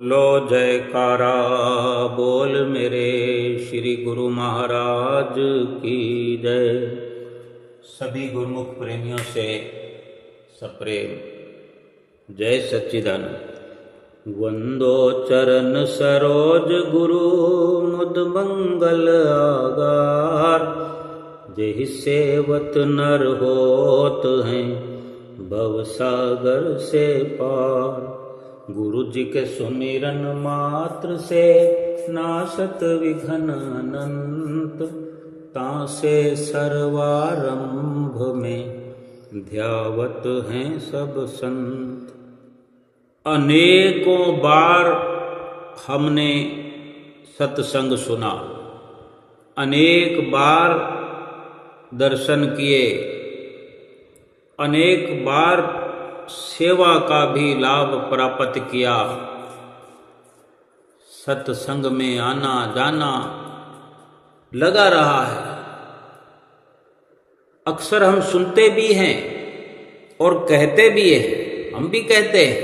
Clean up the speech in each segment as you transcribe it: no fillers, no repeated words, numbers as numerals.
लो जयकारा बोल मेरे श्री गुरु महाराज की जय। सभी गुरुमुख प्रेमियों से सप्रेम जय सच्चिदानंद। वंदो चरण सरोज गुरु मुद मंगल आगार। जेहि सेवत नर होत हैं भव सागर से पार। गुरु जी के सुमिरन मात्र से नाशत विघ्न अनंत। तासे सर्वारंभ में ध्यावत हैं सब संत। अनेकों बार हमने सत्संग सुना, अनेक बार दर्शन किए, अनेक बार सेवा का भी लाभ प्राप्त किया। सत्संग में आना जाना लगा रहा है। अक्सर हम सुनते भी हैं और कहते भी हैं। हम भी कहते हैं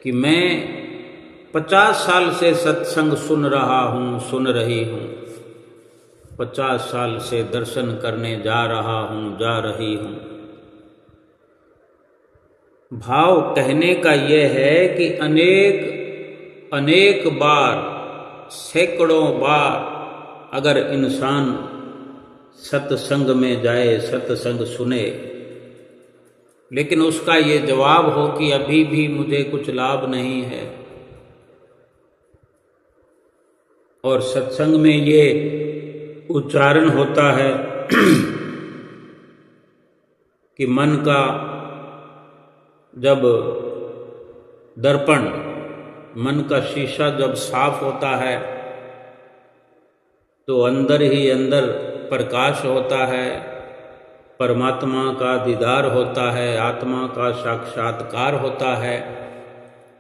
कि मैं 50 साल से सत्संग सुन रहा हूँ, सुन रही हूँ। 50 साल से दर्शन करने जा रहा हूँ, जा रही हूँ। भाव कहने का यह है कि अनेक बार, सैकड़ों बार अगर इंसान सत्संग में जाए, सत्संग सुने, लेकिन उसका ये जवाब हो कि अभी भी मुझे कुछ लाभ नहीं है। और सत्संग में ये उच्चारण होता है कि मन का जब दर्पण, मन का शीशा जब साफ होता है तो अंदर ही अंदर प्रकाश होता है, परमात्मा का दीदार होता है, आत्मा का साक्षात्कार होता है।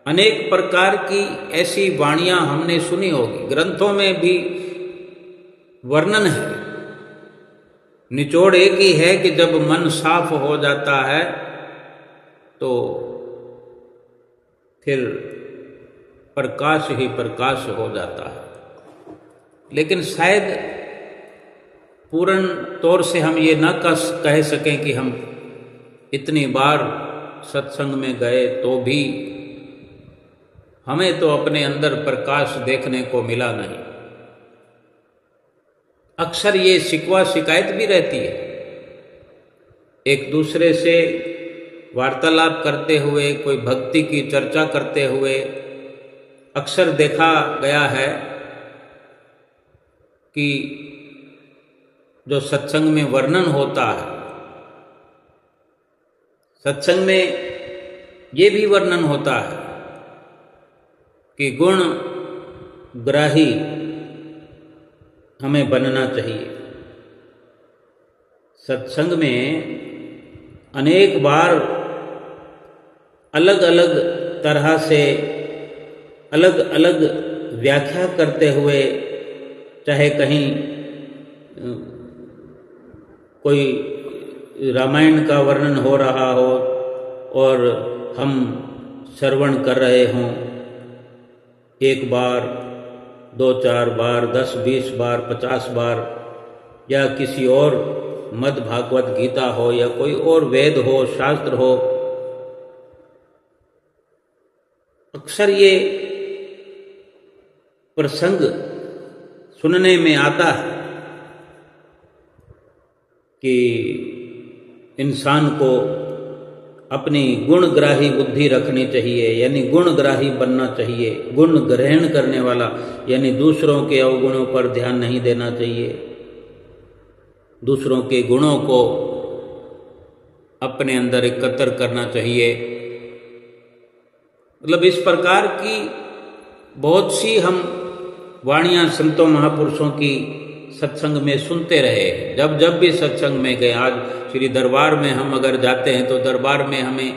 अनेक प्रकार की ऐसी वाणियां हमने सुनी होगी, ग्रंथों में भी वर्णन है। निचोड़ एक ही है कि जब मन साफ हो जाता है तो फिर प्रकाश ही प्रकाश हो जाता है। लेकिन शायद पूर्ण तौर से हम ये न कह सकें कि हम इतनी बार सत्संग में गए तो भी हमें तो अपने अंदर प्रकाश देखने को मिला नहीं। अक्सर ये शिकवा शिकायत भी रहती है। एक दूसरे से वार्तालाप करते हुए, कोई भक्ति की चर्चा करते हुए अक्सर देखा गया है कि जो सत्संग में वर्णन होता है, सत्संग में ये भी वर्णन होता है कि गुण ग्राही हमें बनना चाहिए। सत्संग में अनेक बार अलग अलग तरह से अलग अलग व्याख्या करते हुए, चाहे कहीं कोई रामायण का वर्णन हो रहा हो और हम श्रवण कर रहे हों, एक बार, 2-4 बार, 10-20 बार, 50 बार, या किसी और मद् भागवत गीता हो या कोई और वेद हो, शास्त्र हो, अक्सर ये प्रसंग सुनने में आता है कि इंसान को अपनी गुणग्राही बुद्धि रखनी चाहिए, यानी गुणग्राही बनना चाहिए। गुण ग्रहण करने वाला, यानी दूसरों के अवगुणों पर ध्यान नहीं देना चाहिए, दूसरों के गुणों को अपने अंदर एकत्र करना चाहिए। मतलब इस प्रकार की बहुत सी हम वाणियां संतों महापुरुषों की सत्संग में सुनते रहे। जब जब भी सत्संग में गए, आज श्री दरबार में हम अगर जाते हैं तो दरबार में हमें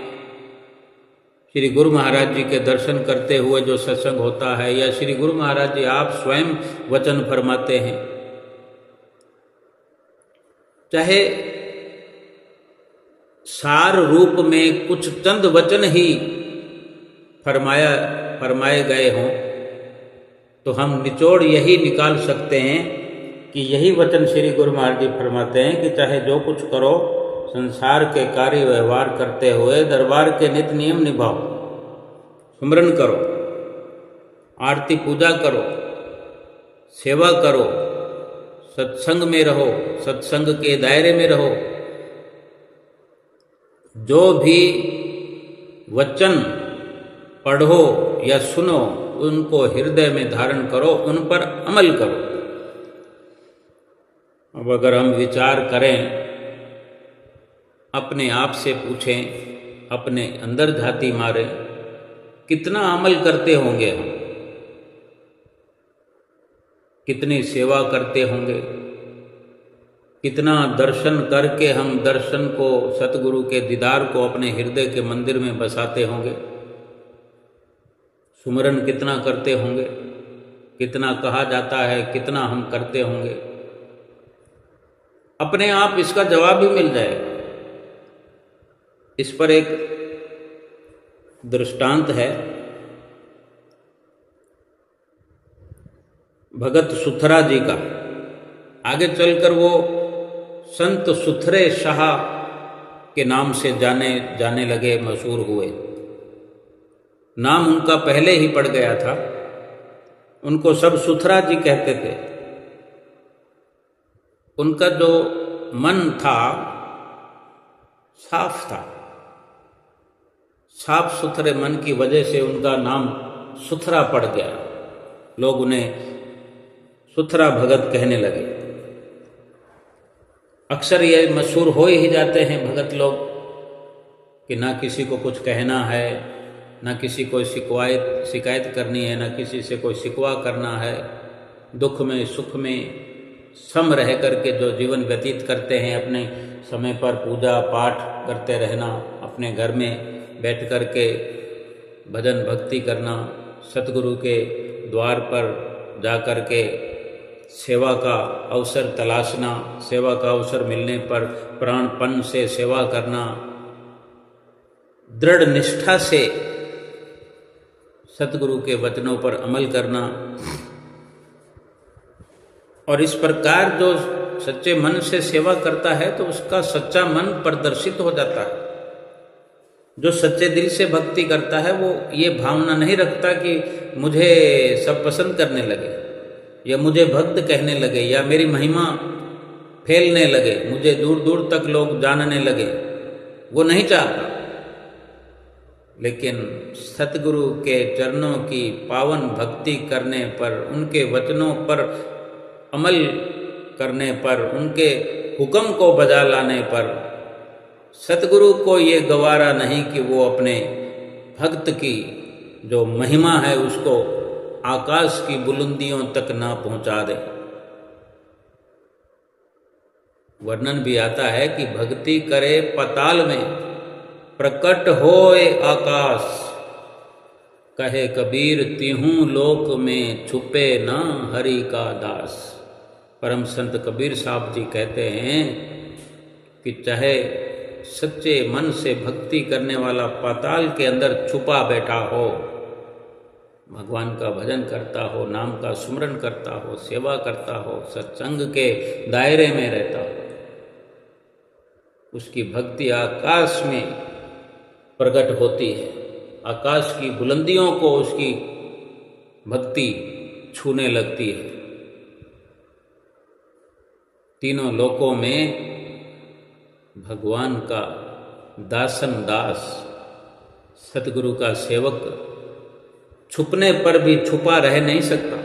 श्री गुरु महाराज जी के दर्शन करते हुए जो सत्संग होता है, या श्री गुरु महाराज जी आप स्वयं वचन फरमाते हैं, चाहे सार रूप में कुछ चंद वचन ही फरमाया फरमाए गए हों, तो हम निचोड़ यही निकाल सकते हैं कि यही वचन श्री गुरु महाराज जी फरमाते हैं कि चाहे जो कुछ करो, संसार के कार्य व्यवहार करते हुए दरबार के नित्य नियम निभाओ, सुमरन करो, आरती पूजा करो, सेवा करो, सत्संग में रहो, सत्संग के दायरे में रहो, जो भी वचन पढ़ो या सुनो उनको हृदय में धारण करो, उन पर अमल करो। अब अगर हम विचार करें, अपने आप से पूछें, अपने अंदर झाती मारें, कितना अमल करते होंगे हम, कितनी सेवा करते होंगे, कितना दर्शन करके हम दर्शन को, सतगुरु के दीदार को अपने हृदय के मंदिर में बसाते होंगे, सुमरन कितना करते होंगे, कितना कहा जाता है, कितना हम करते होंगे। अपने आप इसका जवाब भी मिल जाएगा। इस पर एक दृष्टांत है, भगत सुथरा जी का। आगे चलकर वो संत सुथरे शाह के नाम से जाने लगे, मशहूर हुए। नाम उनका पहले ही पड़ गया था, उनको सब सुथरा जी कहते थे। उनका जो मन था साफ था, साफ सुथरे मन की वजह से उनका नाम सुथरा पड़ गया। लोग उन्हें सुथरा भगत कहने लगे। अक्सर ये मशहूर हो ही जाते हैं भगत लोग कि ना किसी को कुछ कहना है, ना किसी को शिकायत करनी है, ना किसी से कोई शिकवा करना है। दुख में सुख में सम रह करके जो जीवन व्यतीत करते हैं, अपने समय पर पूजा पाठ करते रहना, अपने घर में बैठ कर के भजन भक्ति करना, सतगुरु के द्वार पर जा कर के सेवा का अवसर तलाशना, सेवा का अवसर मिलने पर प्राणपन से सेवा करना, दृढ़ निष्ठा से सतगुरु के वचनों पर अमल करना। और इस प्रकार जो सच्चे मन से सेवा करता है तो उसका सच्चा मन प्रदर्शित हो जाता है। जो सच्चे दिल से भक्ति करता है वो ये भावना नहीं रखता कि मुझे सब पसंद करने लगे, या मुझे भक्त कहने लगे, या मेरी महिमा फैलने लगे, मुझे दूर दूर तक लोग जानने लगे। वो नहीं चाहता। लेकिन सतगुरु के चरणों की पावन भक्ति करने पर, उनके वचनों पर अमल करने पर, उनके हुक्म को बजा लाने पर सतगुरु को ये गवारा नहीं कि वो अपने भक्त की जो महिमा है उसको आकाश की बुलंदियों तक ना पहुंचा दे। वर्णन भी आता है कि भक्ति करे पताल में, प्रकट होए आकाश, कहे कबीर तिहूं लोक में छुपे ना हरि का दास। परम संत कबीर साहब जी कहते हैं कि चाहे सच्चे मन से भक्ति करने वाला पाताल के अंदर छुपा बैठा हो, भगवान का भजन करता हो, नाम का सुमरन करता हो, सेवा करता हो, सत्संग के दायरे में रहता हो, उसकी भक्ति आकाश में प्रकट होती है। आकाश की बुलंदियों को उसकी भक्ति छूने लगती है। तीनों लोकों में भगवान का दासन दास, सतगुरु का सेवक छुपने पर भी छुपा रह नहीं सकता।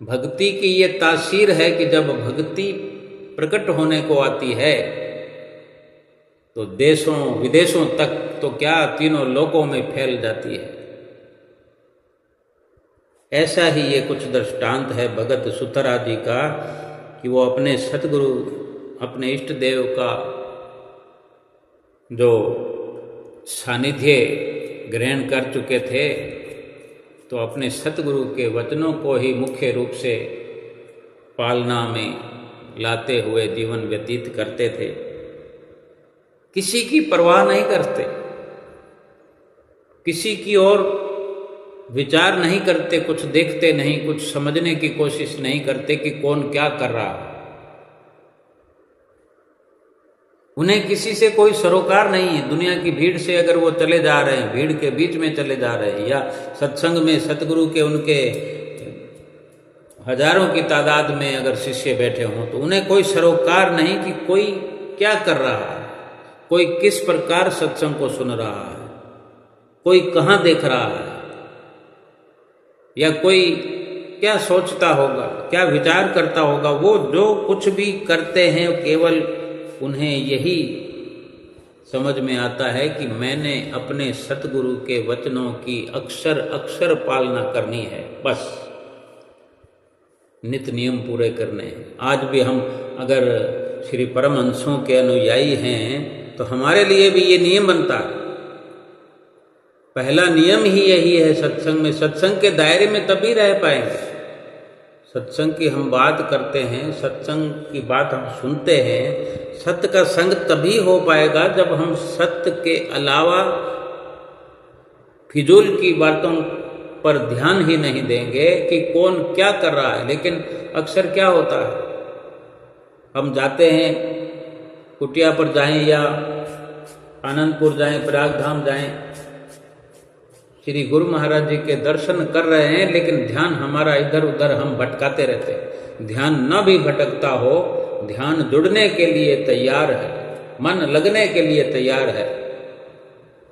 भक्ति की ये तासीर है कि जब भक्ति प्रकट होने को आती है तो देशों विदेशों तक तो क्या तीनों लोकों में फैल जाती है। ऐसा ही ये कुछ दृष्टांत है भगत सुथरा जी का कि वो अपने सतगुरु, अपने इष्ट देव का जो सानिध्य ग्रहण कर चुके थे, तो अपने सतगुरु के वचनों को ही मुख्य रूप से पालना में लाते हुए जीवन व्यतीत करते थे। किसी की परवाह नहीं करते, किसी की ओर विचार नहीं करते, कुछ देखते नहीं, कुछ समझने की कोशिश नहीं करते कि कौन क्या कर रहा है। उन्हें किसी से कोई सरोकार नहीं है। दुनिया की भीड़ से अगर वो चले जा रहे हैं, भीड़ के बीच में चले जा रहे हैं, या सत्संग में सतगुरु के उनके हजारों की तादाद में अगर शिष्य बैठे हों, तो उन्हें कोई सरोकार नहीं कि कोई क्या कर रहा है, कोई किस प्रकार सत्संग को सुन रहा है, कोई कहाँ देख रहा है, या कोई क्या सोचता होगा, क्या विचार करता होगा। वो जो कुछ भी करते हैं केवल उन्हें यही समझ में आता है कि मैंने अपने सतगुरु के वचनों की अक्षर अक्षर पालना करनी है, बस नित्य नियम पूरे करने हैं। आज भी हम अगर श्री परमहंसों के अनुयायी हैं तो हमारे लिए भी ये नियम बनता है। पहला नियम ही यही है सत्संग में। सत्संग के दायरे में तभी रह पाएंगे। सत्संग की हम बात करते हैं, सत्संग की बात हम सुनते हैं। सत्य का संग तभी हो पाएगा जब हम सत्य के अलावा फिजूल की बातों पर ध्यान ही नहीं देंगे कि कौन क्या कर रहा है। लेकिन अक्सर क्या होता है, हम जाते हैं, कुटिया पर जाएं या आनंदपुर जाएं, प्रयाग धाम जाएं, श्री गुरु महाराज जी के दर्शन कर रहे हैं, लेकिन ध्यान हमारा इधर उधर हम भटकाते रहते हैं। ध्यान न भी भटकता हो, ध्यान जुड़ने के लिए तैयार है, मन लगने के लिए तैयार है,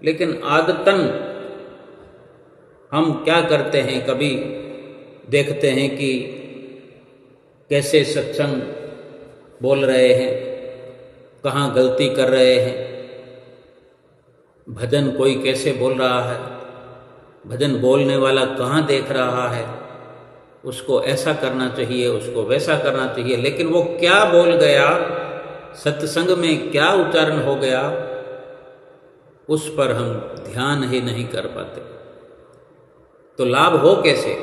लेकिन आदतन हम क्या करते हैं, कभी देखते हैं कि कैसे सत्संग बोल रहे हैं, कहाँ गलती कर रहे हैं, भजन कोई कैसे बोल रहा है, भजन बोलने वाला कहाँ देख रहा है, उसको ऐसा करना चाहिए, उसको वैसा करना चाहिए, लेकिन वो क्या बोल गया, सत्संग में क्या उच्चारण हो गया, उस पर हम ध्यान ही नहीं कर पाते। तो लाभ हो कैसे,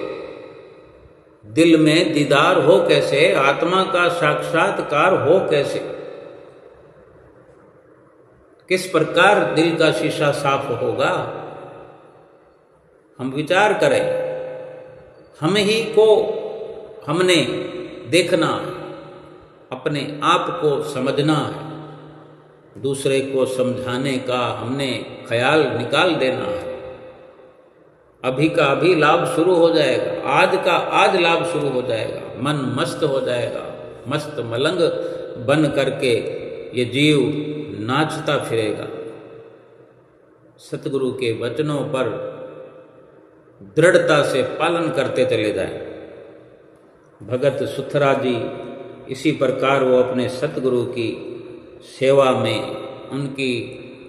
दिल में दीदार हो कैसे, आत्मा का साक्षात्कार हो कैसे, किस प्रकार दिल का शीशा साफ होगा, हम विचार करें। हम ही को हमने देखना है, अपने आप को समझना है, दूसरे को समझाने का हमने ख्याल निकाल देना है। अभी का अभी लाभ शुरू हो जाएगा, आज का आज लाभ शुरू हो जाएगा, मन मस्त हो जाएगा। मस्त मलंग बन करके ये जीव नाचता फिरेगा। सतगुरु के वचनों पर दृढ़ता से पालन करते चले जाएं। भगत सुथरा जी इसी प्रकार वो अपने सतगुरु की सेवा में, उनकी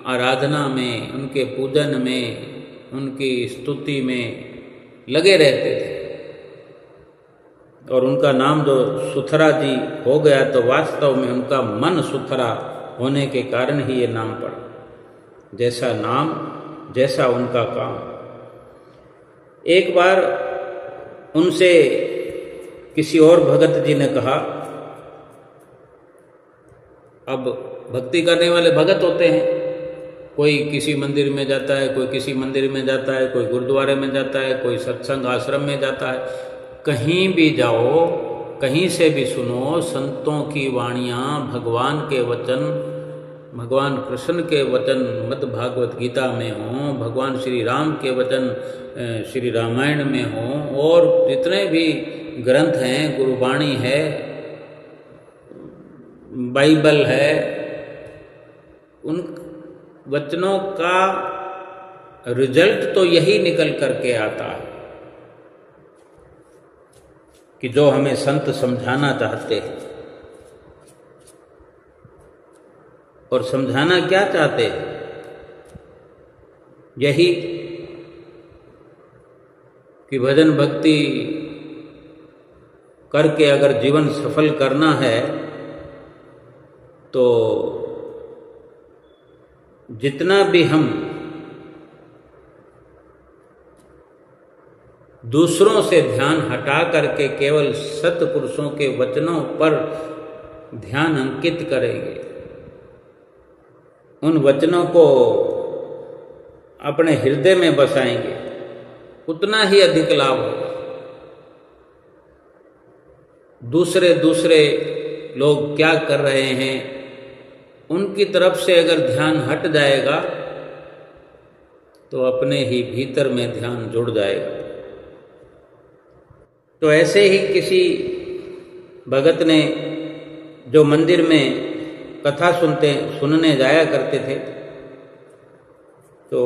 आराधना में, उनके पूजन में, उनकी स्तुति में लगे रहते थे। और उनका नाम जो सुथरा जी हो गया, तो वास्तव में उनका मन सुथरा होने के कारण ही ये नाम पड़ा। जैसा नाम जैसा उनका काम। एक बार उनसे किसी और भगत जी ने कहा, अब भक्ति करने वाले भगत होते हैं, कोई किसी मंदिर में जाता है, कोई किसी मंदिर में जाता है, कोई गुरुद्वारे में जाता है, कोई सत्संग आश्रम में जाता है। कहीं भी जाओ, कहीं से भी सुनो, संतों की वाणियाँ, भगवान के वचन, भगवान कृष्ण के वचन मद् भागवत गीता में हों, भगवान श्री राम के वचन श्री रामायण में हों, और जितने भी ग्रंथ हैं, गुरुवाणी है, बाइबल है, उन वचनों का रिजल्ट तो यही निकल करके आता है कि जो हमें संत समझाना चाहते हैं। और समझाना क्या चाहते हैं? यही कि भजन भक्ति करके अगर जीवन सफल करना है तो जितना भी हम दूसरों से ध्यान हटा करके केवल सत्पुरुषों के वचनों पर ध्यान अंकित करेंगे, उन वचनों को अपने हृदय में बसाएंगे, उतना ही अधिक लाभ होगा। दूसरे दूसरे लोग क्या कर रहे हैं उनकी तरफ से अगर ध्यान हट जाएगा तो अपने ही भीतर में ध्यान जुड़ जाएगा। तो ऐसे ही किसी भगत ने, जो मंदिर में कथा सुनने जाया करते थे, तो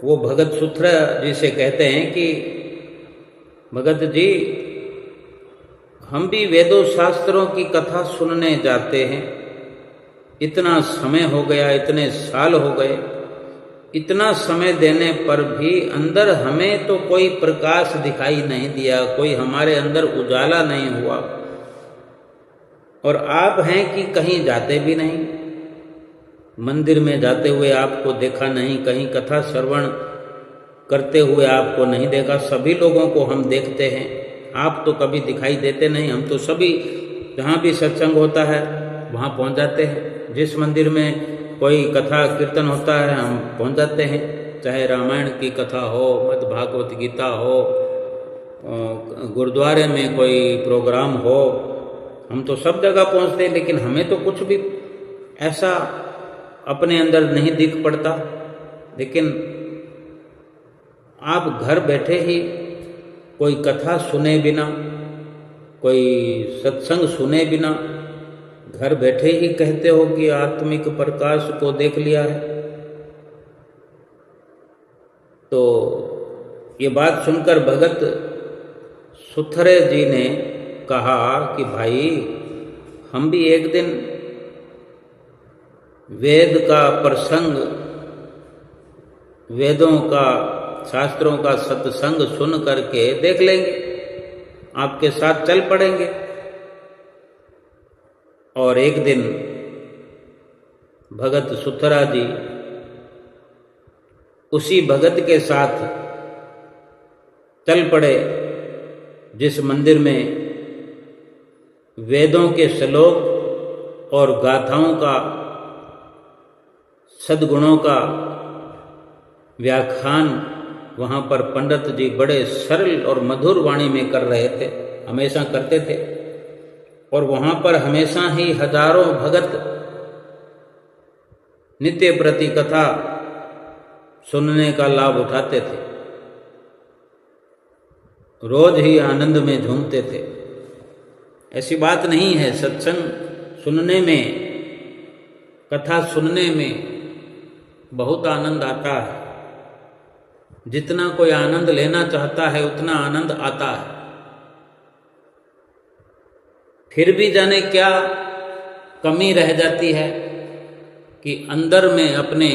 वो भगत सुथरा जी से कहते हैं कि भगत जी, हम भी वेदों शास्त्रों की कथा सुनने जाते हैं, इतना समय हो गया, इतने साल हो गए, इतना समय देने पर भी अंदर हमें तो कोई प्रकाश दिखाई नहीं दिया, कोई हमारे अंदर उजाला नहीं हुआ। और आप हैं कि कहीं जाते भी नहीं, मंदिर में जाते हुए आपको देखा नहीं, कहीं कथा श्रवण करते हुए आपको नहीं देखा। सभी लोगों को हम देखते हैं, आप तो कभी दिखाई देते नहीं। हम तो सभी जहाँ भी सत्संग होता है वहाँ पहुँच जाते हैं, जिस मंदिर में कोई कथा कीर्तन होता है हम पहुँच जाते हैं, चाहे रामायण की कथा हो, मद् भागवत गीता हो, गुरुद्वारे में कोई प्रोग्राम हो, हम तो सब जगह पहुँचते हैं। लेकिन हमें तो कुछ भी ऐसा अपने अंदर नहीं दिख पड़ता। लेकिन आप घर बैठे ही कोई कथा सुने बिना, कोई सत्संग सुने बिना, घर बैठे ही कहते हो कि आत्मिक प्रकाश को देख लिया है। तो ये बात सुनकर भगत सुथरे जी ने कहा कि भाई, हम भी एक दिन वेद का प्रसंग, वेदों का, शास्त्रों का सत्संग सुन करके देख लेंगे, आपके साथ चल पड़ेंगे। और एक दिन भगत सुथरा जी उसी भगत के साथ चल पड़े जिस मंदिर में वेदों के श्लोक और गाथाओं का, सद्गुणों का व्याख्यान वहाँ पर पंडित जी बड़े सरल और मधुर वाणी में कर रहे थे, हमेशा करते थे। और वहाँ पर हमेशा ही हजारों भगत नित्य प्रति कथा सुनने का लाभ उठाते थे, रोज ही आनंद में झूमते थे। ऐसी बात नहीं है, सत्संग सुनने में, कथा सुनने में बहुत आनंद आता है। जितना कोई आनंद लेना चाहता है उतना आनंद आता है। फिर भी जाने क्या कमी रह जाती है कि अंदर में अपने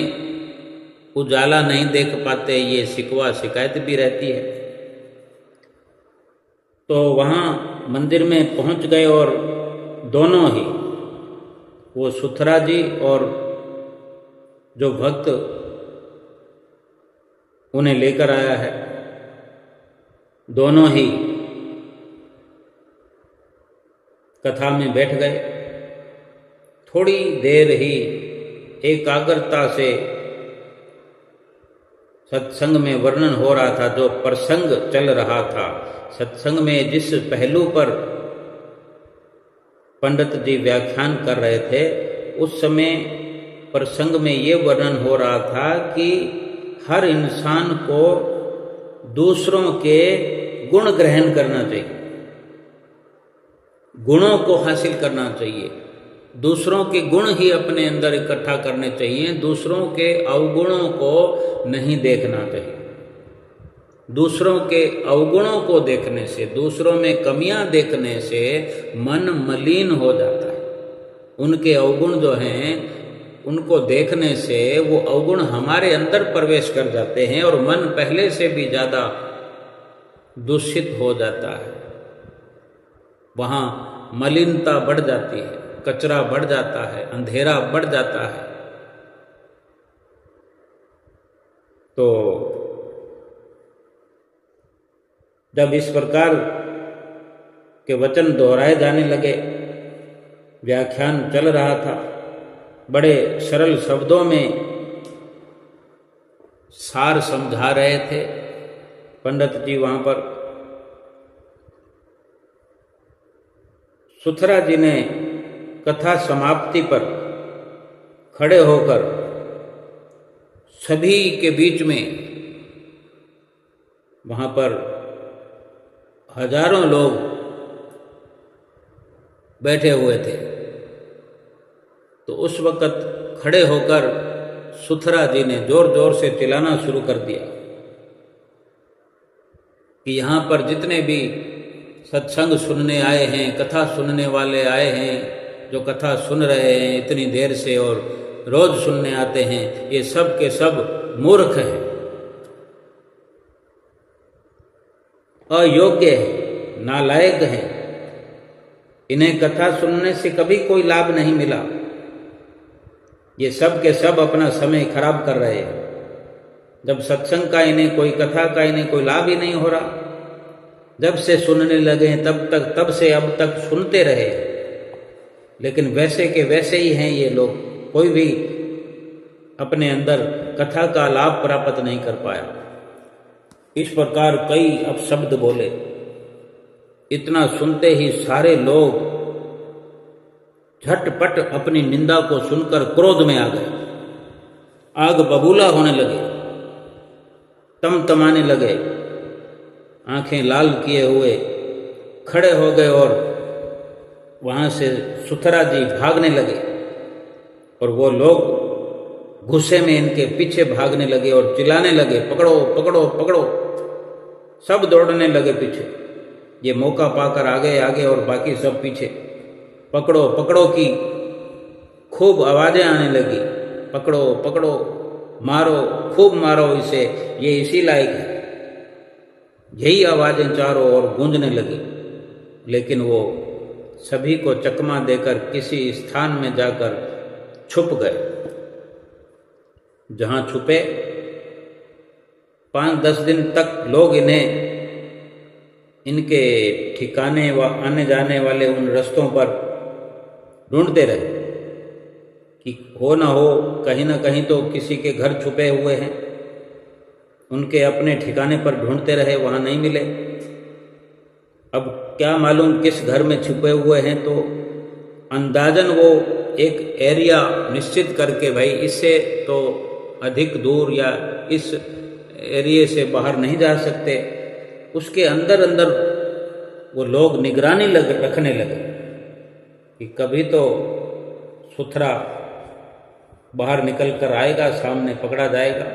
उजाला नहीं देख पाते, ये शिकवा शिकायत भी रहती है। तो वहाँ मंदिर में पहुँच गए और दोनों ही, वो सुथरा जी और जो भक्त उन्हें लेकर आया है, दोनों ही कथा में बैठ गए। थोड़ी देर ही एकाग्रता से सत्संग में वर्णन हो रहा था, जो प्रसंग चल रहा था। सत्संग में जिस पहलू पर पंडित जी व्याख्यान कर रहे थे, उस समय प्रसंग में ये वर्णन हो रहा था कि हर इंसान को दूसरों के गुण ग्रहण करना चाहिए, गुणों को हासिल करना चाहिए, दूसरों के गुण ही अपने अंदर इकट्ठा करने चाहिए, दूसरों के अवगुणों को नहीं देखना चाहिए। दूसरों के अवगुणों को देखने से, दूसरों में कमियां देखने से मन मलिन हो जाता है। उनके अवगुण जो हैं उनको देखने से वो अवगुण हमारे अंदर प्रवेश कर जाते हैं और मन पहले से भी ज़्यादा दूषित हो जाता है। वहाँ मलिनता बढ़ जाती है, कचरा बढ़ जाता है, अंधेरा बढ़ जाता है। तो जब इस प्रकार के वचन दोहराए जाने लगे, व्याख्यान चल रहा था, बड़े सरल शब्दों में सार समझा रहे थे, पंडित जी वहाँ पर सुथरा जी ने कथा समाप्ति पर खड़े होकर सभी के बीच में, वहाँ पर हजारों लोग बैठे हुए थे, तो उस वक़्त खड़े होकर सुथरा जी ने जोर जोर से चिल्लाना शुरू कर दिया कि यहाँ पर जितने भी सत्संग सुनने आए हैं, कथा सुनने वाले आए हैं, जो कथा सुन रहे हैं इतनी देर से और रोज सुनने आते हैं, ये सब के सब मूर्ख हैं, अयोग्य हैं, नालायक हैं। इन्हें कथा सुनने से कभी कोई लाभ नहीं मिला। ये सब के सब अपना समय खराब कर रहे हैं। जब सत्संग का इन्हें कोई, कथा का इन्हें कोई लाभ ही नहीं हो रहा। जब से सुनने लगे तब से अब तक सुनते रहे, लेकिन वैसे के वैसे ही हैं ये लोग। कोई भी अपने अंदर कथा का लाभ प्राप्त नहीं कर पाया। इस प्रकार कई अपशब्द बोले। इतना सुनते ही सारे लोग झटपट अपनी निंदा को सुनकर क्रोध में आ गए, आग बबूला होने लगे, तमतमाने लगे, आंखें लाल किए हुए खड़े हो गए और वहाँ से सुथरा जी भागने लगे और वो लोग गुस्से में इनके पीछे भागने लगे और चिल्लाने लगे, पकड़ो पकड़ो पकड़ो। सब दौड़ने लगे पीछे। ये मौका पाकर आगे आगे और बाकी सब पीछे। पकड़ो पकड़ो की खूब आवाज़ें आने लगी, पकड़ो पकड़ो, मारो, खूब मारो इसे, ये इसी लायक है। यही आवाज़ें चारों ओर गूंजने लगी। लेकिन वो सभी को चकमा देकर किसी स्थान में जाकर छुप गए। जहाँ छुपे 5-10 दिन तक लोग इन्हें इनके ठिकाने व आने जाने वाले उन रास्तों पर ढूंढते रहे कि हो ना हो, कहीं ना कहीं तो किसी के घर छुपे हुए हैं। उनके अपने ठिकाने पर ढूंढते रहे, वहाँ नहीं मिले। अब क्या मालूम किस घर में छुपे हुए हैं, तो अंदाजन वो एक एरिया निश्चित करके, भाई इससे तो अधिक दूर या इस एरिया से बाहर नहीं जा सकते, उसके अंदर अंदर वो लोग निगरानी रखने लगे कि कभी तो सुथरा बाहर निकल कर आएगा, सामने पकड़ा जाएगा।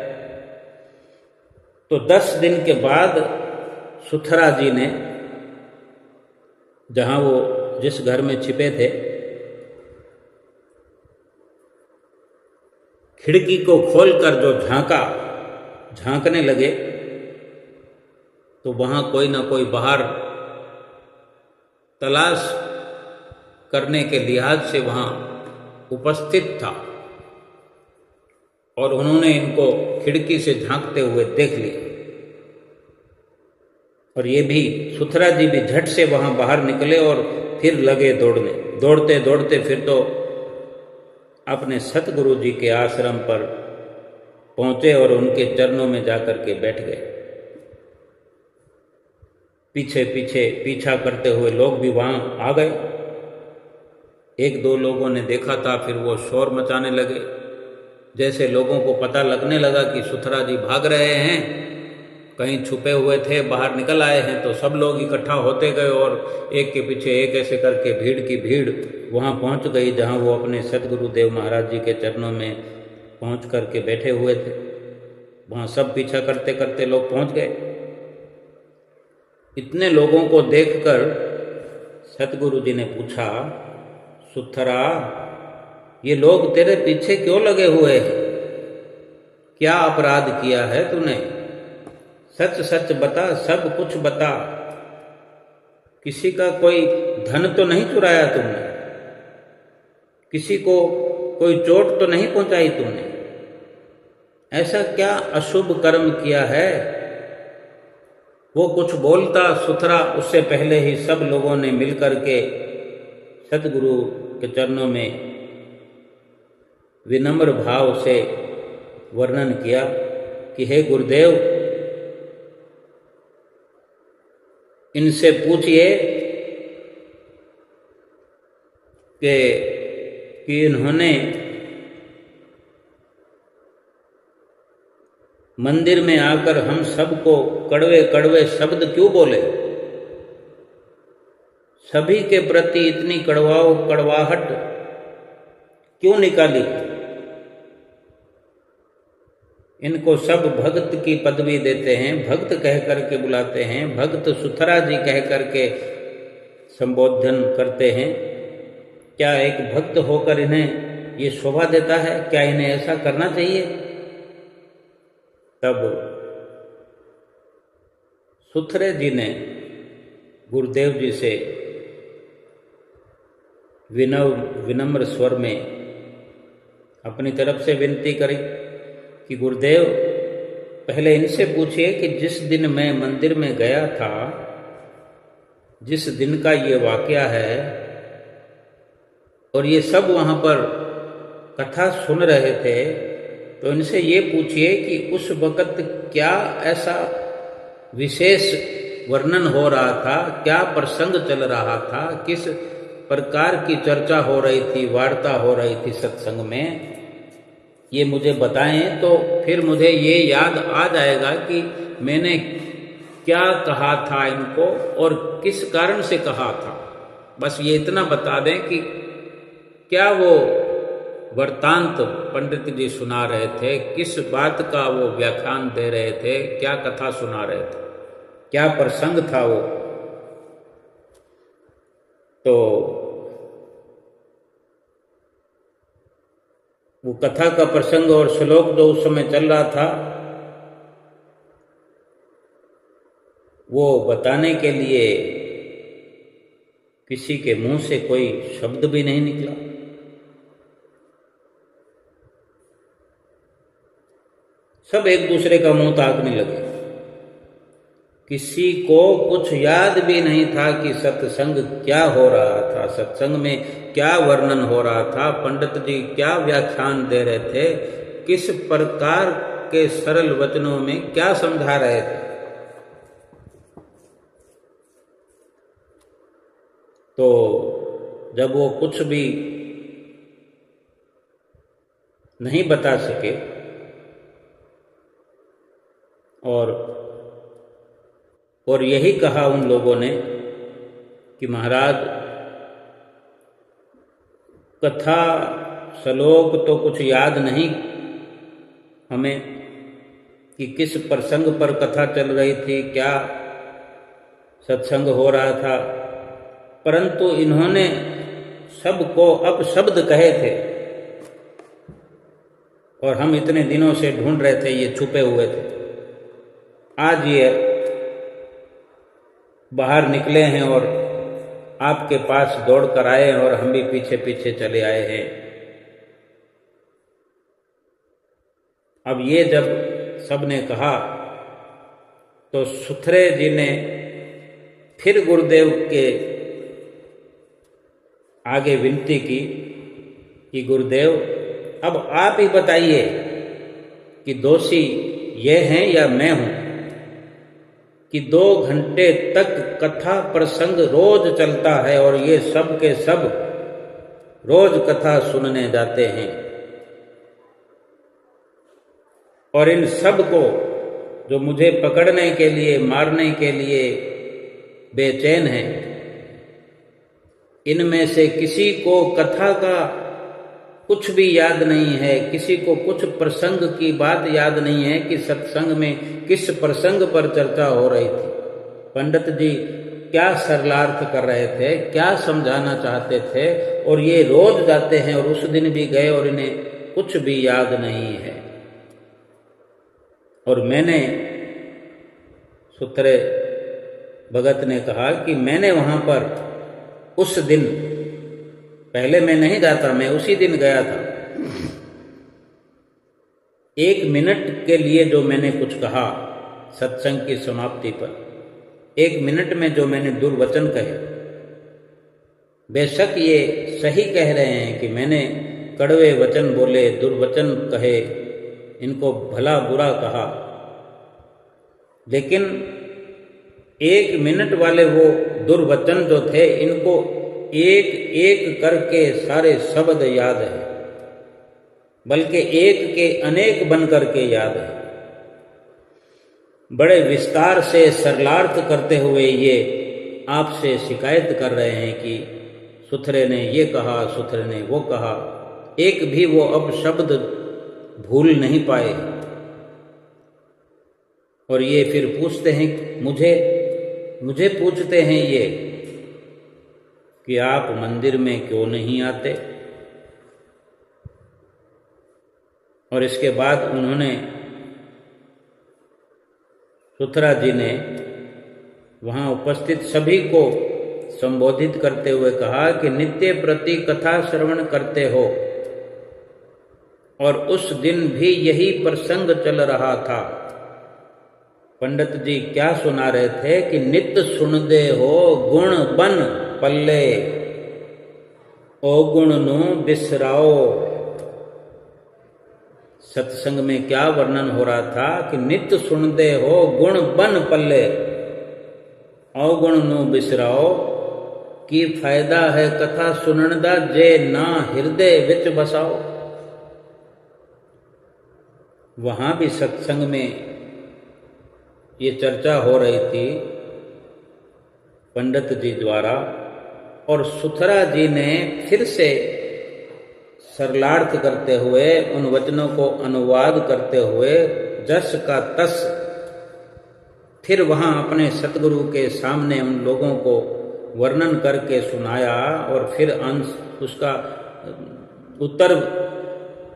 तो 10 दिन के बाद सुथरा जी ने, जहाँ वो जिस घर में छिपे थे, खिड़की को खोलकर जो झांकने लगे, तो वहाँ कोई ना कोई बाहर तलाश करने के लिहाज से वहाँ उपस्थित था और उन्होंने इनको खिड़की से झांकते हुए देख लिया। और ये भी, सुथरा जी भी झट से वहाँ बाहर निकले और फिर लगे दौड़ने। दौड़ते दौड़ते फिर तो अपने सतगुरु जी के आश्रम पर पहुँचे और उनके चरणों में जाकर के बैठ गए। पीछे पीछे पीछा करते हुए लोग भी वहाँ आ गए। 1-2 लोगों ने देखा था, फिर वो शोर मचाने लगे। जैसे लोगों को पता लगने लगा कि सुथरा जी भाग रहे हैं, कहीं छुपे हुए थे, बाहर निकल आए हैं, तो सब लोग इकट्ठा होते गए और एक के पीछे एक ऐसे करके भीड़ की भीड़ वहाँ पहुँच गई, जहाँ वो अपने सतगुरु देव महाराज जी के चरणों में पहुँच करके बैठे हुए थे। वहाँ सब पीछा करते करते लोग पहुँच गए। इतने लोगों को देखकर सतगुरु जी ने पूछा, सुथरा, ये लोग तेरे पीछे क्यों लगे हुए हैं? क्या अपराध किया है तूने? सच सच बता, सब कुछ बता। किसी का कोई धन तो नहीं चुराया तुमने? किसी को कोई चोट तो नहीं पहुंचाई तुमने? ऐसा क्या अशुभ कर्म किया है? वो कुछ बोलता सुथरा, उससे पहले ही सब लोगों ने मिलकर के सतगुरु के चरणों में विनम्र भाव से वर्णन किया कि हे गुरुदेव, इनसे पूछिए कि इन्होंने मंदिर में आकर हम सबको कड़वे कड़वे शब्द क्यों बोले, सभी के प्रति इतनी कड़वाहट क्यों निकाली। इनको सब भक्त की पदवी देते हैं, भक्त कह करके बुलाते हैं, भक्त सुथरा जी कह करके संबोधन करते हैं। क्या एक भक्त होकर इन्हें ये शोभा देता है? क्या इन्हें ऐसा करना चाहिए? तब सुथरे जी ने गुरुदेव जी से विनम्र स्वर में अपनी तरफ से विनती करी कि गुरुदेव, पहले इनसे पूछिए कि जिस दिन मैं मंदिर में गया था, जिस दिन का ये वाकया है, और ये सब वहाँ पर कथा सुन रहे थे, तो इनसे ये पूछिए कि उस वक़्त क्या ऐसा विशेष वर्णन हो रहा था, क्या प्रसंग चल रहा था, किस प्रकार की चर्चा हो रही थी, वार्ता हो रही थी सत्संग में, ये मुझे बताएं। तो फिर मुझे ये याद आ जाएगा कि मैंने क्या कहा था इनको और किस कारण से कहा था। बस ये इतना बता दें कि क्या वो वृत्तांत पंडित जी सुना रहे थे, किस बात का वो व्याख्यान दे रहे थे, क्या कथा सुना रहे थे, क्या प्रसंग था वो कथा का प्रसंग और श्लोक जो उस समय चल रहा था, वो बताने के लिए किसी के मुंह से कोई शब्द भी नहीं निकला। सब एक दूसरे का मुंह ताकने लगे। किसी को कुछ याद भी नहीं था कि सत्संग क्या हो रहा था, सत्संग में क्या वर्णन हो रहा था, पंडित जी क्या व्याख्यान दे रहे थे, किस प्रकार के सरल वचनों में क्या समझा रहे थे। तो जब वो कुछ भी नहीं बता सके और यही कहा उन लोगों ने कि महाराज, कथा श्लोक तो कुछ याद नहीं हमें कि किस प्रसंग पर कथा चल रही थी, क्या सत्संग हो रहा था, परंतु इन्होंने सबको अपशब्द कहे थे और हम इतने दिनों से ढूंढ रहे थे, ये छुपे हुए थे। आज ये बाहर निकले हैं और आपके पास दौड़ कर आए हैं और हम भी पीछे पीछे चले आए हैं। अब ये जब सबने कहा तो सुथरे जी ने फिर गुरुदेव के आगे विनती की कि गुरुदेव, अब आप ही बताइए कि दोषी ये हैं या मैं हूं कि 2 घंटे तक कथा प्रसंग रोज चलता है और ये सब के सब रोज कथा सुनने जाते हैं, और इन सब को जो मुझे पकड़ने के लिए, मारने के लिए बेचैन है, इनमें से किसी को कथा का कुछ भी याद नहीं है, किसी को कुछ प्रसंग की बात याद नहीं है कि सत्संग में किस प्रसंग पर चर्चा हो रही थी, पंडित जी क्या सरलार्थ कर रहे थे, क्या समझाना चाहते थे, और ये रोज जाते हैं और उस दिन भी गए और इन्हें कुछ भी याद नहीं है। और मैंने, सुथरे भगत ने कहा कि मैंने वहां पर उस दिन, पहले मैं नहीं जाता, मैं उसी दिन गया था, 1 मिनट के लिए जो मैंने कुछ कहा सत्संग की समाप्ति पर, 1 मिनट में जो मैंने दुर्वचन कहे, बेशक ये सही कह रहे हैं कि मैंने कड़वे वचन बोले, दुर्वचन कहे, इनको भला बुरा कहा, लेकिन 1 मिनट वाले वो दुर्वचन जो थे, इनको एक एक करके सारे शब्द याद है, बल्कि एक के अनेक बन करके याद है। बड़े विस्तार से सरलार्थ करते हुए ये आपसे शिकायत कर रहे हैं कि सुथरे ने ये कहा, सुथरे ने वो कहा, एक भी वो अब शब्द भूल नहीं पाए। और ये फिर पूछते हैं, मुझे पूछते हैं ये कि आप मंदिर में क्यों नहीं आते। और इसके बाद उन्होंने, सुथरा जी ने वहाँ उपस्थित सभी को संबोधित करते हुए कहा कि नित्य प्रति कथा श्रवण करते हो, और उस दिन भी यही प्रसंग चल रहा था। पंडित जी क्या सुना रहे थे कि नित्य सुनदे हो गुण बन पल्ले, ओ गुण नु बिसराओ। सत्संग में क्या वर्णन हो रहा था कि नित्य सुनदे हो गुण बन पल्ले, अवगुण नु बिसराओ। की फायदा है कथा सुनन दा जे ना हृदय विच बसाओ। वहां भी सत्संग में ये चर्चा हो रही थी पंडित जी द्वारा, और सुथरा जी ने फिर से सरलार्थ करते हुए, उन वचनों को अनुवाद करते हुए जस का तस फिर वहाँ अपने सतगुरु के सामने उन लोगों को वर्णन करके सुनाया, और फिर अंश उसका उत्तर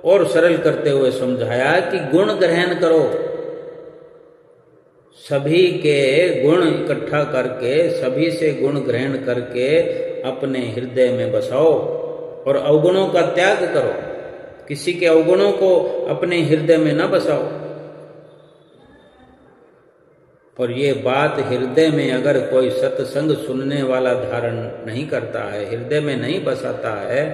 और सरल करते हुए समझाया कि गुण ग्रहण करो, सभी के गुण इकट्ठा करके, सभी से गुण ग्रहण करके अपने हृदय में बसाओ, और अवगुणों का त्याग करो, किसी के अवगुणों को अपने हृदय में न बसाओ। और ये बात हृदय में अगर कोई सत्संग सुनने वाला धारण नहीं करता है, हृदय में नहीं बसाता है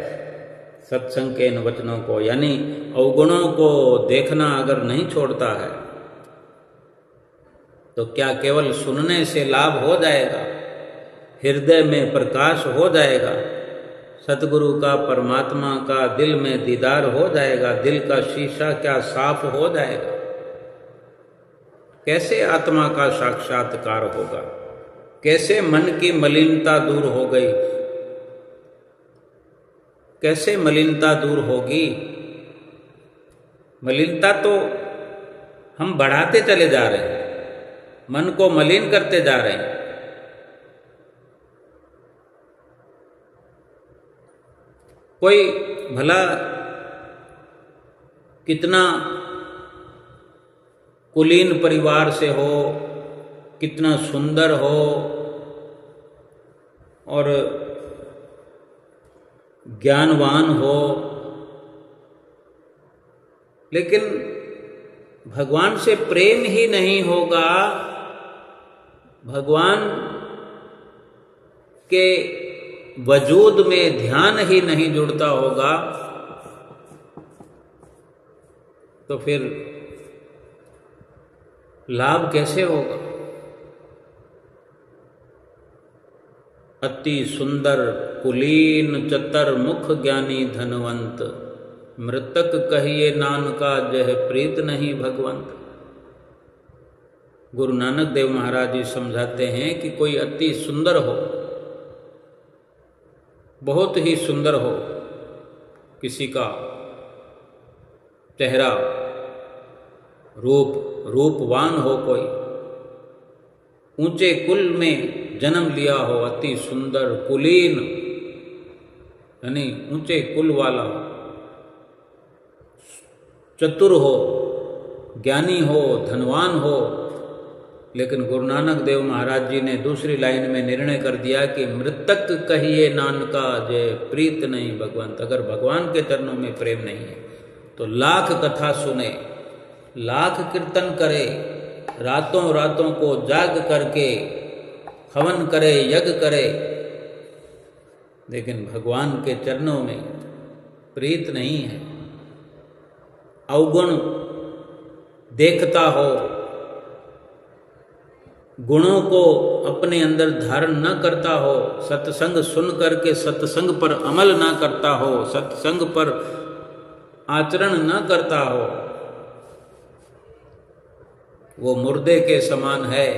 सत्संग के इन वचनों को, यानी अवगुणों को देखना अगर नहीं छोड़ता है, तो क्या केवल सुनने से लाभ हो जाएगा? हृदय में प्रकाश हो जाएगा, सतगुरु का, परमात्मा का दिल में दीदार हो जाएगा, दिल का शीशा क्या साफ हो जाएगा? कैसे आत्मा का साक्षात्कार होगा? कैसे मन की मलिनता दूर हो गई? कैसे मलिनता दूर होगी? मलिनता तो हम बढ़ाते चले जा रहे हैं, मन को मलिन करते जा रहे हैं। कोई भला कितना कुलीन परिवार से हो, कितना सुंदर हो और ज्ञानवान हो, लेकिन भगवान से प्रेम ही नहीं होगा, भगवान के वजूद में ध्यान ही नहीं जुड़ता होगा, तो फिर लाभ कैसे होगा? अति सुंदर कुलीन चतर मुख ज्ञानी धनवंत, मृतक कहिए नानका जह प्रीत नहीं भगवंत। गुरु नानक देव महाराज जी समझाते हैं कि कोई अति सुंदर हो, बहुत ही सुंदर हो, किसी का चेहरा, रूपवान हो, कोई ऊंचे कुल में जन्म लिया हो, अति सुंदर कुलीन यानी ऊंचे कुल वाला हो, चतुर हो, ज्ञानी हो, धनवान हो, लेकिन गुरु नानक देव महाराज जी ने दूसरी लाइन में निर्णय कर दिया कि मृतक कहिए नानका जय प्रीत नहीं भगवंत। अगर भगवान के चरणों में प्रेम नहीं है तो लाख कथा सुने, लाख कीर्तन करे, रातों रातों को जाग करके हवन करे, यज्ञ करे, लेकिन भगवान के चरणों में प्रीत नहीं है, अवगुण देखता हो, गुणों को अपने अंदर धारण न करता हो, सत्संग सुन करके सत्संग पर अमल न करता हो, सत्संग पर आचरण न करता हो, वो मुर्दे के समान है।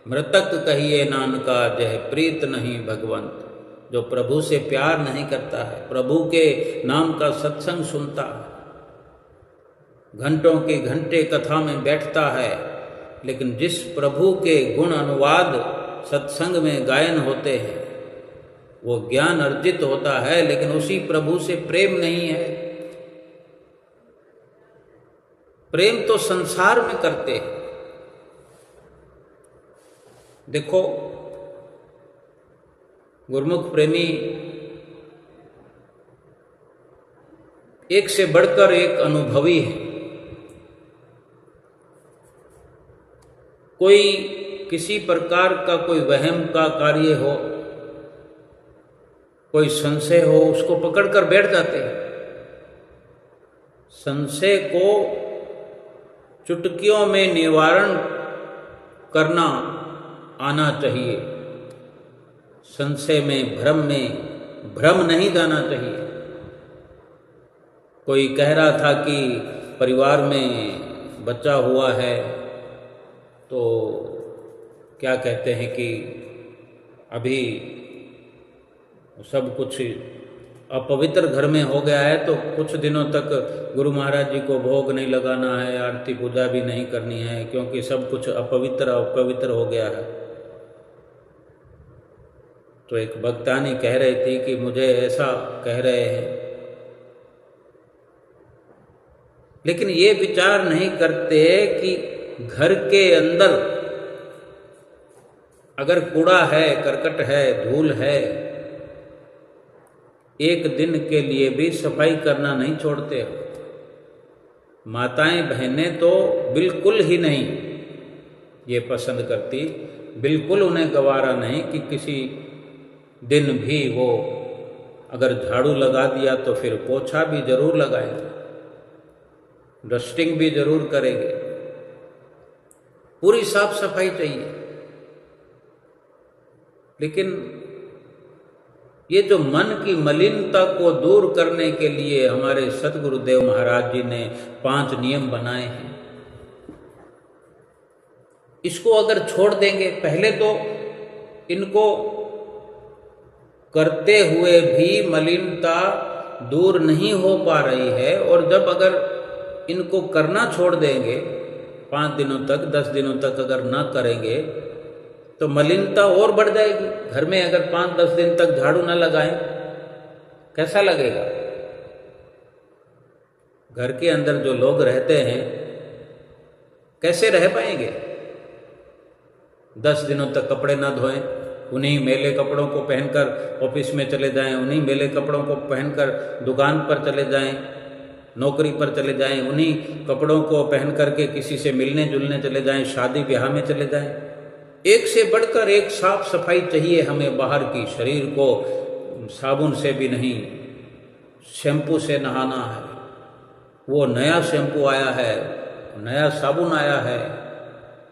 मृतक कहिए नानका जह प्रीत नहीं भगवंत। जो प्रभु से प्यार नहीं करता है, प्रभु के नाम का सत्संग सुनता है, घंटों के घंटे कथा में बैठता है, लेकिन जिस प्रभु के गुण अनुवाद सत्संग में गायन होते हैं वो ज्ञान अर्जित होता है, लेकिन उसी प्रभु से प्रेम नहीं है। प्रेम तो संसार में करते हैं। देखो, गुरुमुख प्रेमी एक से बढ़कर एक अनुभवी है। कोई किसी प्रकार का कोई वहम का कार्य हो, कोई संशय हो, उसको पकड़कर बैठ जाते हैं। संशय को चुटकियों में निवारण करना आना चाहिए। संशय में भ्रम नहीं जाना चाहिए। कोई कह रहा था कि परिवार में बच्चा हुआ है तो क्या कहते हैं कि अभी सब कुछ अपवित्र घर में हो गया है, तो कुछ दिनों तक गुरु महाराज जी को भोग नहीं लगाना है, आरती पूजा भी नहीं करनी है, क्योंकि सब कुछ अपवित्र हो गया है। तो एक भक्तानी कह रही थी कि मुझे ऐसा कह रहे हैं, लेकिन ये विचार नहीं करते कि घर के अंदर अगर कूड़ा है, करकट है, धूल है, एक दिन के लिए भी सफाई करना नहीं छोड़ते हो। माताएं बहनें तो बिल्कुल ही नहीं ये पसंद करती, बिल्कुल उन्हें गवारा नहीं कि किसी दिन भी वो अगर झाड़ू लगा दिया तो फिर पोछा भी जरूर लगाएंगे, डस्टिंग भी जरूर करेंगे, पूरी साफ सफाई चाहिए। लेकिन ये जो मन की मलिनता को दूर करने के लिए हमारे सतगुरुदेव महाराज जी ने 5 नियम बनाए हैं, इसको अगर छोड़ देंगे, पहले तो इनको करते हुए भी मलिनता दूर नहीं हो पा रही है, और जब अगर इनको करना छोड़ देंगे 5 दिनों तक, 10 दिनों तक अगर ना करेंगे तो मलिनता और बढ़ जाएगी। घर में अगर 5-10 दिन तक झाड़ू ना लगाएं, कैसा लगेगा? घर के अंदर जो लोग रहते हैं कैसे रह पाएंगे? 10 दिनों तक कपड़े ना धोएं, उन्हीं मैले कपड़ों को पहनकर ऑफिस में चले जाएं, उन्हीं मैले कपड़ों को पहनकर दुकान पर चले जाएं, नौकरी पर चले जाएं, उन्हीं कपड़ों को पहन करके किसी से मिलने जुलने चले जाएं, शादी ब्याह में चले जाएं। एक से बढ़कर एक साफ सफाई चाहिए हमें बाहर की। शरीर को साबुन से भी नहीं, शैम्पू से नहाना है। वो नया शैम्पू आया है, नया साबुन आया है।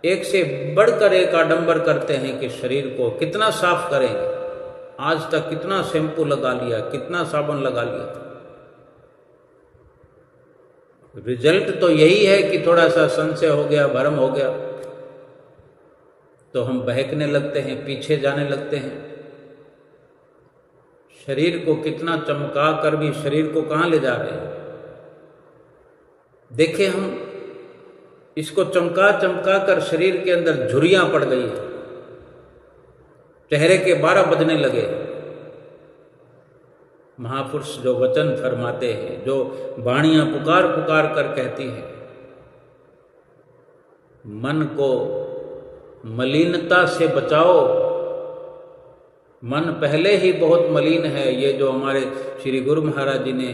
एक से बढ़कर एक आडंबर करते हैं कि शरीर को कितना साफ करेंगे। आज तक कितना शैम्पू लगा लिया, कितना साबुन लगा लिया। रिजल्ट तो यही है कि थोड़ा सा संशय हो गया, भ्रम हो गया, तो हम बहकने लगते हैं, पीछे जाने लगते हैं। शरीर को कितना चमका कर भी शरीर को कहाँ ले जा रहे हैं? देखें, हम इसको चमका चमका कर शरीर के अंदर झुर्रियां पड़ गई है, चेहरे के 12 बजने लगे। महापुरुष जो वचन फरमाते हैं, जो वाणियां पुकार पुकार कर कहती हैं, मन को मलिनता से बचाओ। मन पहले ही बहुत मलिन है। ये जो हमारे श्री गुरु महाराज जी ने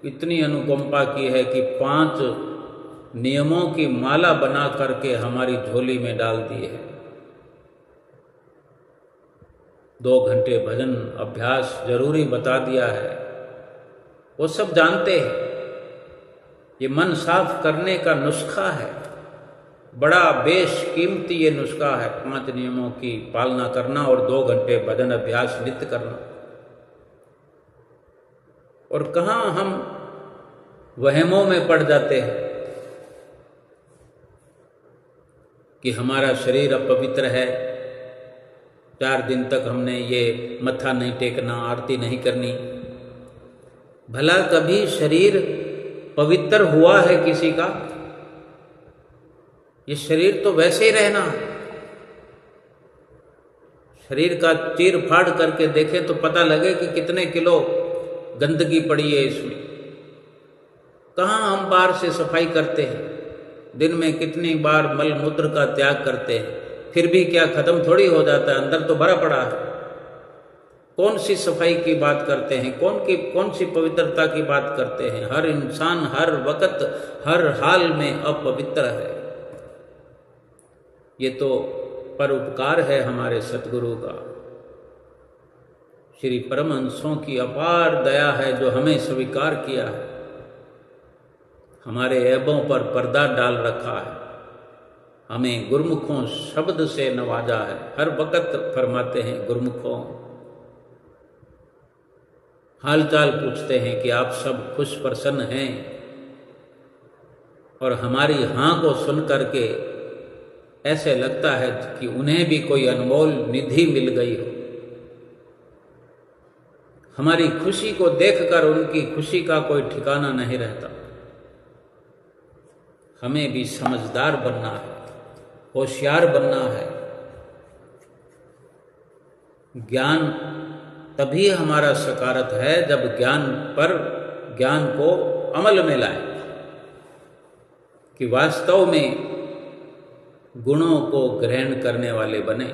इतनी अनुकंपा की है कि 5 नियमों की माला बना करके हमारी झोली में डाल दी है। 2 घंटे भजन अभ्यास जरूरी बता दिया है। वो सब जानते हैं। ये मन साफ करने का नुस्खा है। बड़ा बेशकीमती ये नुस्खा है, 5 नियमों की पालना करना और 2 घंटे भजन अभ्यास नित्य करना। और कहाँ हम वहमों में पड़ जाते हैं कि हमारा शरीर अपवित्र है, 4 दिन तक हमने ये मत्था नहीं टेकना, आरती नहीं करनी। भला कभी शरीर पवित्र हुआ है किसी का? ये शरीर तो वैसे ही रहना। शरीर का चीर फाड़ करके देखें तो पता लगे कि कितने किलो गंदगी पड़ी है इसमें। कहाँ हम बाहर से सफाई करते हैं, दिन में कितनी बार मल मूत्र का त्याग करते हैं, फिर भी क्या खत्म थोड़ी हो जाता है, अंदर तो भरा पड़ा है। कौन सी सफाई की बात करते हैं, कौन सी पवित्रता की बात करते हैं? हर इंसान हर वक्त हर हाल में अपवित्र है। ये तो परोपकार है हमारे सतगुरु का, श्री परमहंसों की अपार दया है जो हमें स्वीकार किया है, हमारे ऐबों पर पर्दा डाल रखा है, हमें गुरमुखों शब्द से नवाजा है। हर वक्त फरमाते हैं गुरमुखों, हालचाल पूछते हैं कि आप सब खुश प्रसन्न हैं, और हमारी हाँ को सुन करके ऐसे लगता है कि उन्हें भी कोई अनमोल निधि मिल गई हो। हमारी खुशी को देखकर उनकी खुशी का कोई ठिकाना नहीं रहता। हमें भी समझदार बनना है, होशियार बनना है। ज्ञान तभी हमारा सकारत है जब ज्ञान को अमल में लाए, कि वास्तव में गुणों को ग्रहण करने वाले बने।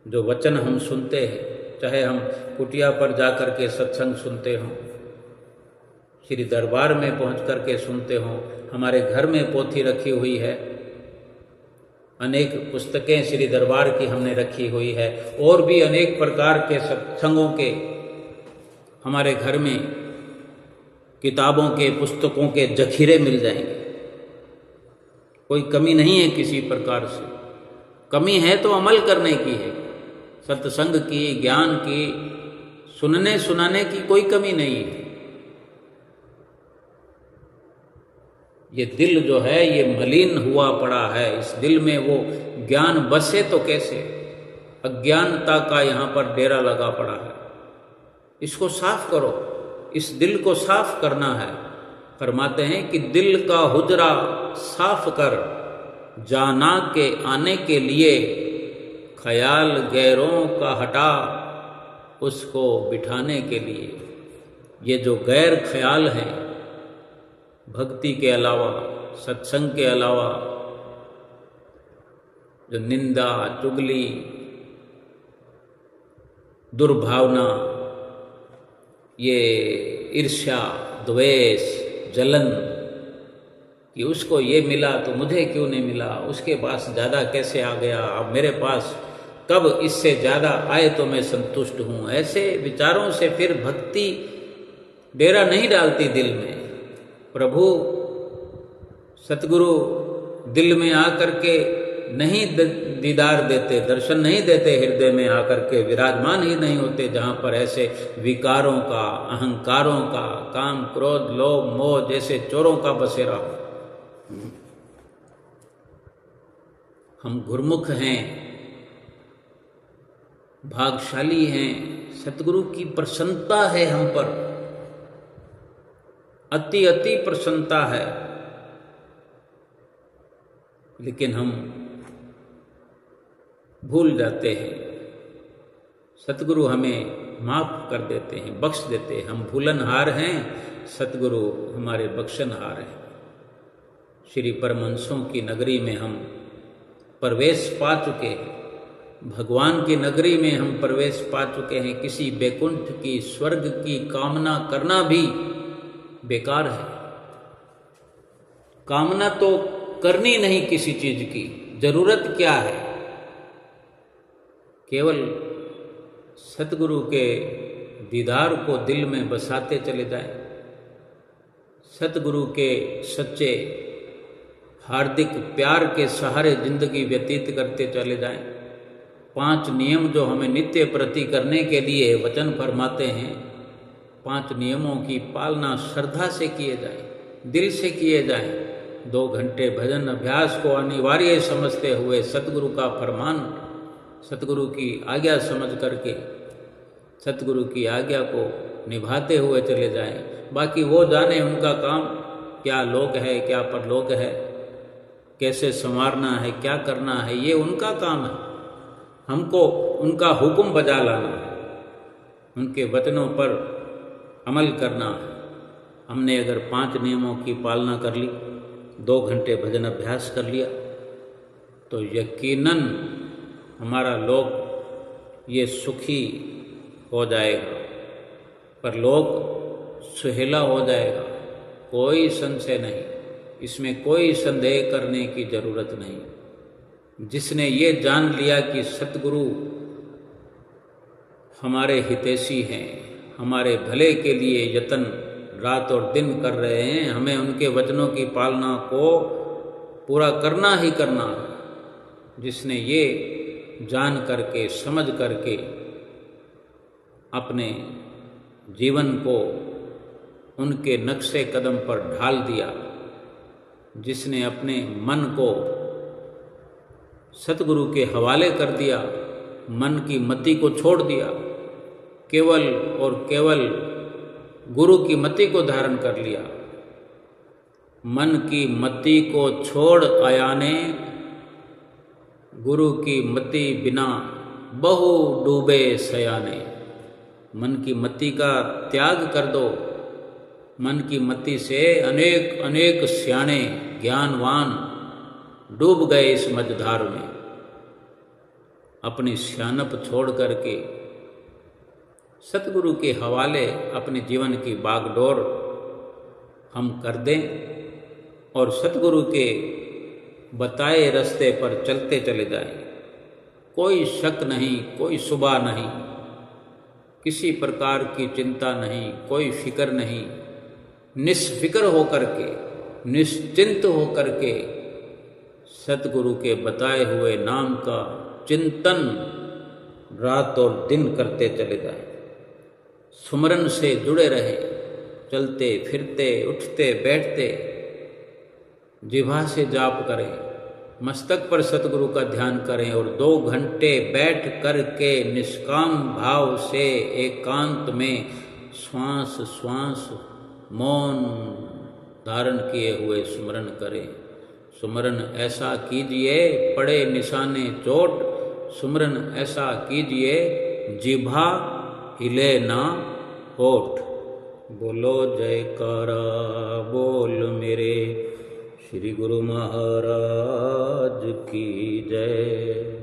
जो वचन हम सुनते हैं, चाहे हम कुटिया पर जाकर के सत्संग सुनते हों, श्री दरबार में पहुंच करके सुनते हों, हमारे घर में पोथी रखी हुई है, अनेक पुस्तकें श्री दरबार की हमने रखी हुई है, और भी अनेक प्रकार के सत्संगों के हमारे घर में किताबों के पुस्तकों के जखीरे मिल जाएंगे। कोई कमी नहीं है किसी प्रकार से। कमी है तो अमल करने की है, सत्संग की, ज्ञान की, सुनने सुनाने की कोई कमी नहीं है। ये दिल जो है ये मलिन हुआ पड़ा है, इस दिल में वो ज्ञान बसे तो कैसे? अज्ञानता का यहाँ पर डेरा लगा पड़ा है। इसको साफ करो, इस दिल को साफ करना है। फरमाते हैं कि दिल का हुजरा साफ कर, जाना के आने के लिए ख्याल गैरों का हटा, उसको बिठाने के लिए। ये जो गैर ख्याल हैं, भक्ति के अलावा, सत्संग के अलावा, जो निंदा, चुगली, दुर्भावना, ये ईर्ष्या, द्वेष, जलन, कि उसको ये मिला तो मुझे क्यों नहीं मिला, उसके पास ज़्यादा कैसे आ गया, अब मेरे पास कब इससे ज़्यादा आए तो मैं संतुष्ट हूँ। ऐसे विचारों से फिर भक्ति डेरा नहीं डालती दिल में। प्रभु सतगुरु दिल में आकर के नहीं दीदार देते, दर्शन नहीं देते, हृदय में आकर के विराजमान ही नहीं होते, जहाँ पर ऐसे विकारों का, अहंकारों का, काम, क्रोध, लोभ, मोह जैसे चोरों का बसेरा हो। हम गुरमुख हैं, भागशाली हैं, सतगुरु की प्रसन्नता है हम पर, अति अति प्रसन्नता है, लेकिन हम भूल जाते हैं। सतगुरु हमें माफ कर देते हैं, बख्श देते हैं। हम भूलनहार हैं, सतगुरु हमारे बख्शनहार हैं। श्री परमहंसों की नगरी में हम प्रवेश पा चुके हैं, भगवान की नगरी में हम प्रवेश पा चुके हैं। किसी बैकुंठ की, स्वर्ग की कामना करना भी बेकार है। कामना तो करनी नहीं किसी चीज की, जरूरत क्या है? केवल सतगुरु के दीदार को दिल में बसाते चले जाएं, सतगुरु के सच्चे हार्दिक प्यार के सहारे जिंदगी व्यतीत करते चले जाएं। 5 नियम जो हमें नित्य प्रति करने के लिए वचन फरमाते हैं, 5 नियमों की पालना श्रद्धा से किए जाए, दिल से किए जाएं। 2 घंटे भजन अभ्यास को अनिवार्य समझते हुए सतगुरु का फरमान, सतगुरु की आज्ञा समझ करके सतगुरु की आज्ञा को निभाते हुए चले जाएं। बाकी वो जाने उनका काम, क्या लोक है क्या परलोक है, कैसे संवारना है, क्या करना है, ये उनका काम है। हमको उनका हुक्म बजा लाना है, उनके वचनों पर अमल करना है। हमने अगर 5 नियमों की पालना कर ली, 2 घंटे भजन अभ्यास कर लिया, तो यकीनन हमारा लोक ये सुखी हो जाएगा, पर लोक सुहेला हो जाएगा, कोई संशय नहीं, इसमें कोई संदेह करने की जरूरत नहीं। जिसने ये जान लिया कि सतगुरु हमारे हितैषी हैं, हमारे भले के लिए यत्न रात और दिन कर रहे हैं, हमें उनके वचनों की पालना को पूरा करना ही करना है। जिसने ये जान करके समझ करके अपने जीवन को उनके नक्शे कदम पर ढाल दिया, जिसने अपने मन को सतगुरु के हवाले कर दिया, मन की मति को छोड़ दिया, केवल और केवल गुरु की मति को धारण कर लिया। मन की मति को छोड़ आया ने, गुरु की मति बिना बहु डूबे सयाने। मन की मति का त्याग कर दो। मन की मति से अनेक अनेक स्याणे ज्ञानवान डूब गए इस मझधार में। अपनी स्यानप छोड़ करके सतगुरु के हवाले अपने जीवन की बागडोर हम कर दें और सतगुरु के बताए रास्ते पर चलते चले जाएं। कोई शक नहीं, कोई सुबह नहीं, किसी प्रकार की चिंता नहीं, कोई फिक्र नहीं, निष्फिक्र होकर के, निश्चिंत होकर के सतगुरु के बताए हुए नाम का चिंतन रात और दिन करते चले जाएं। सुमरन से जुड़े रहें, चलते फिरते उठते बैठते जिह्वा से जाप करें, मस्तक पर सतगुरु का ध्यान करें और 2 घंटे बैठ करके निष्काम भाव से एकांत में श्वास श्वास मौन धारण किए हुए सुमरन करें। सुमरन ऐसा कीजिए पड़े निशाने चोट, सुमरन ऐसा कीजिए जिह्वा हिले ना होठ। बोलो जयकारा बोल मेरे श्री गुरु महाराज की जय।